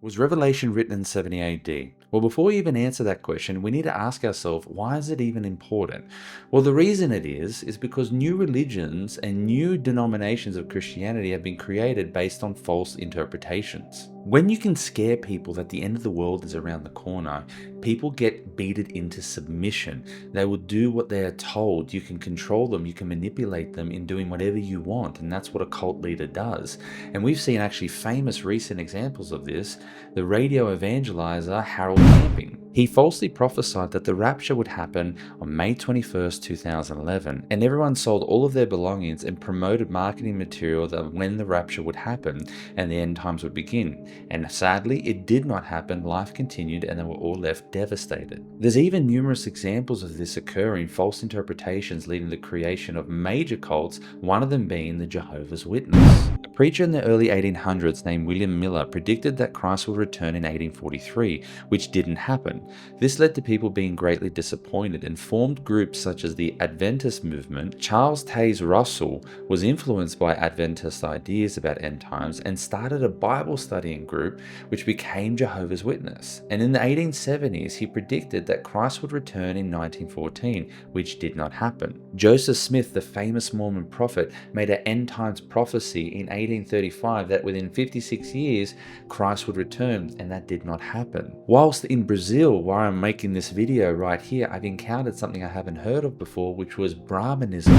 Was Revelation written in 70 AD? Well, before we even answer that question, we need to ask ourselves, why is it even important? Well, the reason it is because new religions and new denominations of Christianity have been created based on false interpretations. When you can scare people that the end of the world is around the corner, people get beated into submission. They will do what they are told. You can control them, you can manipulate them in doing whatever you want, and that's what a cult leader does. And we've seen actually famous recent examples of this. The radio evangelizer Harold Camping. He falsely prophesied that the rapture would happen on May 21st, 2011, and everyone sold all of their belongings and promoted marketing material that when the rapture would happen and the end times would begin. And sadly, it did not happen, life continued, and they were all left devastated. There's even numerous examples of this occurring, false interpretations leading to the creation of major cults, one of them being the Jehovah's Witness. A preacher in the early 1800s named William Miller predicted that Christ would return in 1843, which didn't happen. This led to people being greatly disappointed and formed groups such as the Adventist movement. Charles Taze Russell was influenced by Adventist ideas about end times and started a Bible studying group which became Jehovah's Witness. And in the 1870s, he predicted that Christ would return in 1914, which did not happen. Joseph Smith, the famous Mormon prophet, made an end times prophecy in 1835 that within 56 years, Christ would return, and that did not happen. Whilst in Brazil, where I'm making this video right here, I've encountered something I haven't heard of before, which was Brahmanism.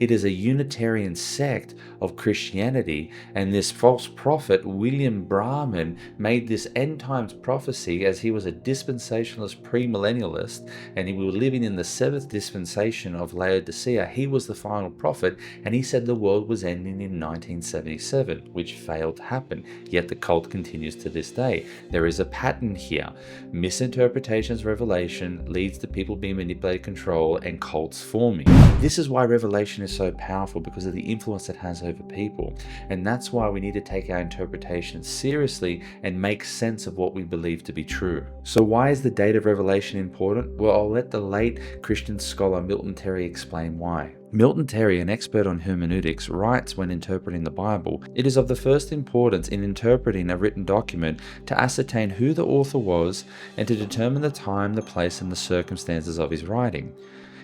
It is a Unitarian sect of Christianity, and this false prophet, William Brahman, made this end times prophecy as he was a dispensationalist premillennialist, and he was living in the 7th dispensation of Laodicea. He was the final prophet, and he said the world was ending in 1977, which failed to happen, yet the cult continues to this day. There is a pattern here. Misinterpretations, revelation leads to people being manipulated, controlled, and cults forming. This is why revelation is so powerful, because of the influence it has over people. And that's why we need to take our interpretations seriously and make sense of what we believe to be true. So why is the date of revelation important? Well, I'll let the late Christian scholar Milton Terry explain why. Milton Terry, an expert on hermeneutics, writes when interpreting the Bible, it is of the first importance in interpreting a written document to ascertain who the author was and to determine the time, the place, and the circumstances of his writing.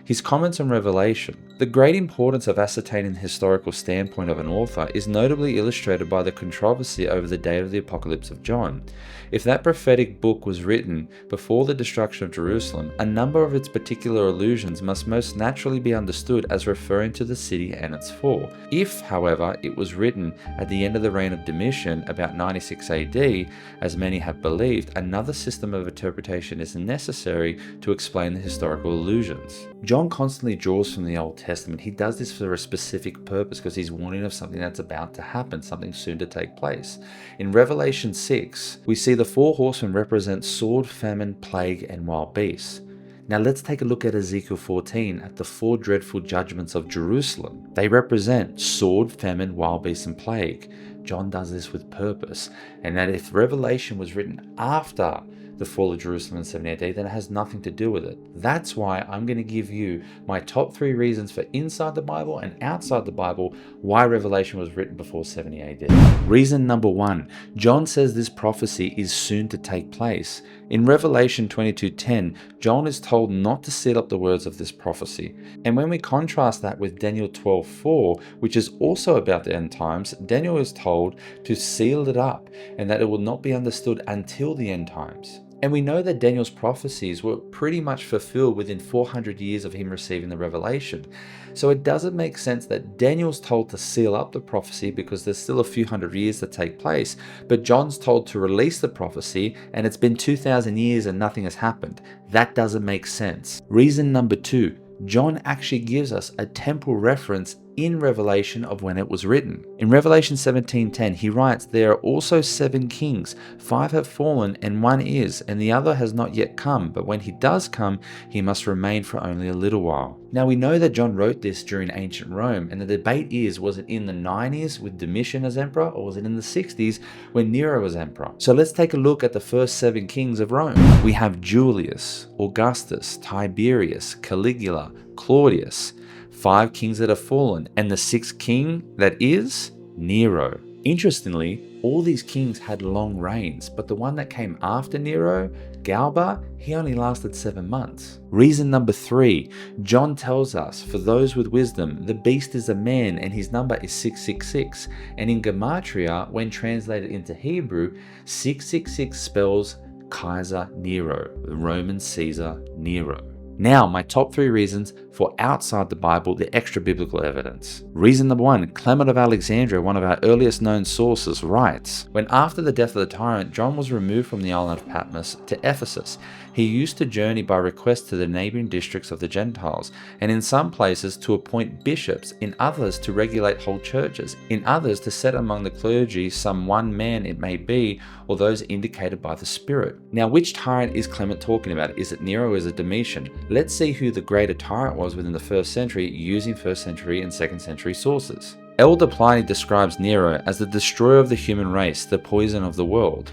His comments on Revelation. The great importance of ascertaining the historical standpoint of an author is notably illustrated by the controversy over the date of the Apocalypse of John. If that prophetic book was written before the destruction of Jerusalem, a number of its particular allusions must most naturally be understood as referring to the city and its fall. If, however, it was written at the end of the reign of Domitian, about 96 AD, as many have believed, another system of interpretation is necessary to explain the historical allusions. John constantly draws from the Old Testament. He does this for a specific purpose because he's warning of something that's about to happen, something soon to take place. In Revelation 6, we see the 4 horsemen represent sword, famine, plague, and wild beasts. Now let's take a look at Ezekiel 14 at the 4 dreadful judgments of Jerusalem. They represent sword, famine, wild beasts, and plague. John does this with purpose, and that if Revelation was written after the fall of Jerusalem in 70 AD, then it has nothing to do with it. That's why I'm going to give you my top 3 reasons for inside the Bible and outside the Bible why Revelation was written before 70 AD. Reason number 1, John says this prophecy is soon to take place. In Revelation 22:10, John is told not to seal up the words of this prophecy. And when we contrast that with Daniel 12:4, which is also about the end times, Daniel is told to seal it up and that it will not be understood until the end times. And we know that Daniel's prophecies were pretty much fulfilled within 400 years of him receiving the revelation. So it doesn't make sense that Daniel's told to seal up the prophecy because there's still a few hundred years to take place, but John's told to release the prophecy and it's been 2,000 years and nothing has happened. That doesn't make sense. Reason number 2, John actually gives us a temporal reference in Revelation of when it was written. In Revelation 17:10, he writes, there are also 7 kings, 5 have fallen and 1 is, and the other has not yet come, but when he does come, he must remain for only a little while. Now we know that John wrote this during ancient Rome, and the debate is, was it in the 90s with Domitian as emperor, or was it in the 60s when Nero was emperor? So let's take a look at the first 7 kings of Rome. We have Julius, Augustus, Tiberius, Caligula, Claudius, 5 kings that have fallen, and the 6th king that is Nero. Interestingly, all these kings had long reigns, but the one that came after Nero, Galba, he only lasted 7 months. Reason number 3, John tells us, for those with wisdom, the beast is a man and his number is 666. And in Gematria, when translated into Hebrew, 666 spells Kaiser Nero, the Roman Caesar Nero. Now, my top 3 reasons for outside the Bible, the extra biblical evidence. Reason number 1, Clement of Alexandria, one of our earliest known sources, writes, when after the death of the tyrant, John was removed from the island of Patmos to Ephesus, he used to journey by request to the neighboring districts of the Gentiles, and in some places to appoint bishops, in others to regulate whole churches, in others to set among the clergy some one man it may be, or those indicated by the Spirit. Now, which tyrant is Clement talking about? Is it Nero or is it Domitian? Let's see who the greater tyrant was within the 1st century using 1st century and 2nd century sources. Elder Pliny describes Nero as the destroyer of the human race, the poison of the world.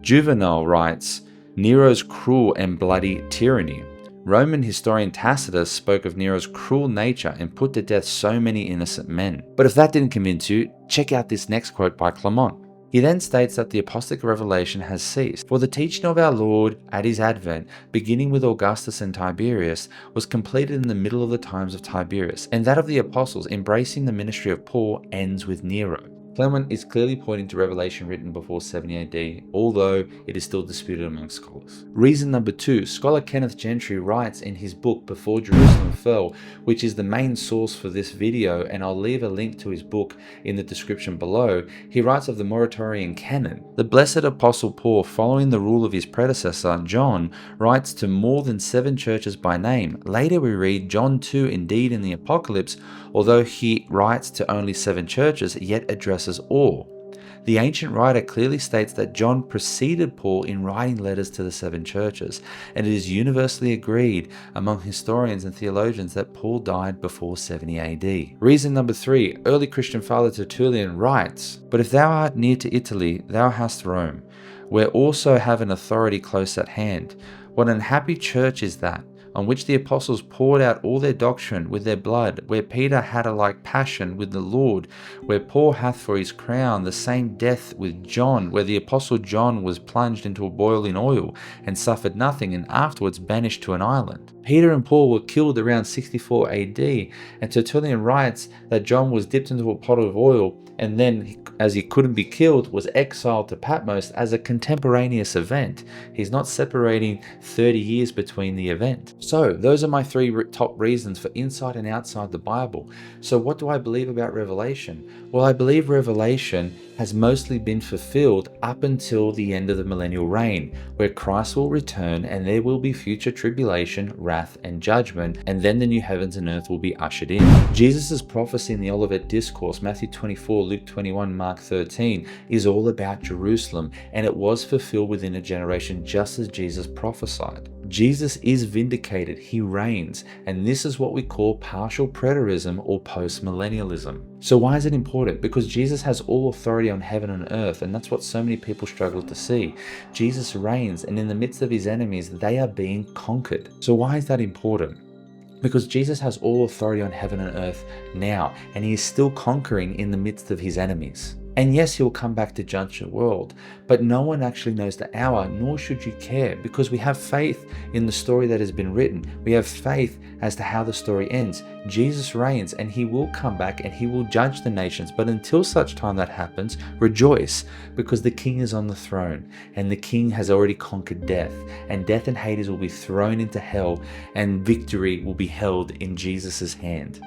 Juvenal writes, Nero's cruel and bloody tyranny. Roman historian Tacitus spoke of Nero's cruel nature and put to death so many innocent men. But if that didn't convince you, check out this next quote by Clement. He then states that the apostolic revelation has ceased, for the teaching of our Lord at his advent, beginning with Augustus and Tiberius, was completed in the middle of the times of Tiberius, and that of the apostles embracing the ministry of Paul ends with Nero. Clement is clearly pointing to revelation written before 70 AD, although it is still disputed among scholars. Reason number 2, scholar Kenneth Gentry writes in his book Before Jerusalem Fell, which is the main source for this video, and I'll leave a link to his book in the description below. He writes of the Muratorian canon. The blessed apostle Paul, following the rule of his predecessor John, writes to more than 7 churches by name. Later we read John 2 indeed in the Apocalypse, although he writes to only 7 churches, yet addresses all. The ancient writer clearly states that John preceded Paul in writing letters to the 7 churches, and it is universally agreed among historians and theologians that Paul died before 70 AD. Reason number 3, early Christian father Tertullian writes, but if thou art near to Italy, thou hast Rome, where also have an authority close at hand. What an unhappy church is that, on which the apostles poured out all their doctrine with their blood, where Peter had a like passion with the Lord, where Paul hath for his crown the same death with John, where the apostle John was plunged into a boiling oil and suffered nothing, and afterwards banished to an island. Peter and Paul were killed around 64 AD, and Tertullian writes that John was dipped into a pot of oil, and then, as he couldn't be killed, was exiled to Patmos as a contemporaneous event. He's not separating 30 years between the event. So those are my 3 top reasons for inside and outside the Bible. So what do I believe about Revelation? Well, I believe Revelation has mostly been fulfilled up until the end of the millennial reign, where Christ will return and there will be future tribulation, wrath, and judgment, and then the new heavens and earth will be ushered in. Jesus' prophecy in the Olivet Discourse, Matthew 24, Luke 21, Mark 13, is all about Jerusalem, and it was fulfilled within a generation just as Jesus prophesied. Jesus is vindicated, he reigns, and this is what we call partial preterism or post-millennialism. So why is it important? Because Jesus has all authority on heaven and earth, and that's what so many people struggle to see. Jesus reigns, and in the midst of his enemies, they are being conquered. So why is that important? Because Jesus has all authority on heaven and earth now, and he is still conquering in the midst of his enemies. And yes, he'll come back to judge the world, but no one actually knows the hour, nor should you care, because we have faith in the story that has been written. We have faith as to how the story ends. Jesus reigns, and he will come back and he will judge the nations. But until such time that happens, rejoice, because the king is on the throne, and the king has already conquered death, and death and Hades will be thrown into hell, and victory will be held in Jesus' hand.